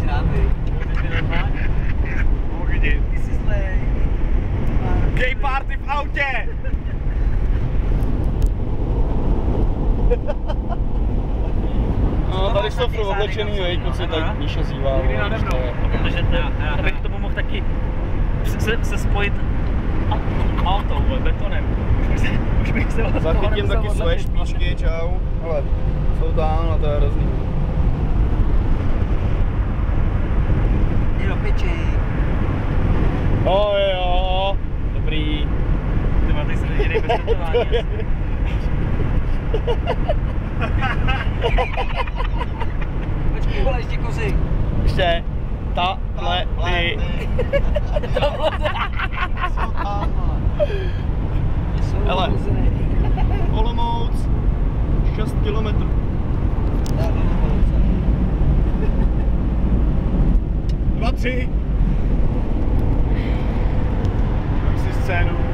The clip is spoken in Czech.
rád, vy. Pohodě. Ty jsi zlej. Gay party v autě! No, tady jsou furt oblečený, vej, kluci, tak Míša zývá. Nikdy nade mnou. Protože abych k tomu mohl taky se spojit autou, betonem. Už bych se Zachytím taky svoje špičky, čau. Ale jsou tam, a to je hrozný. Jdi do piči. Jo, dobrý. Ty máte se jedej bez tetování. Počkej, vole, ještě kozy. Ještě tahle ty. Hele. Olomouc 6 kilometrů. 2, 3. Mám si scénu.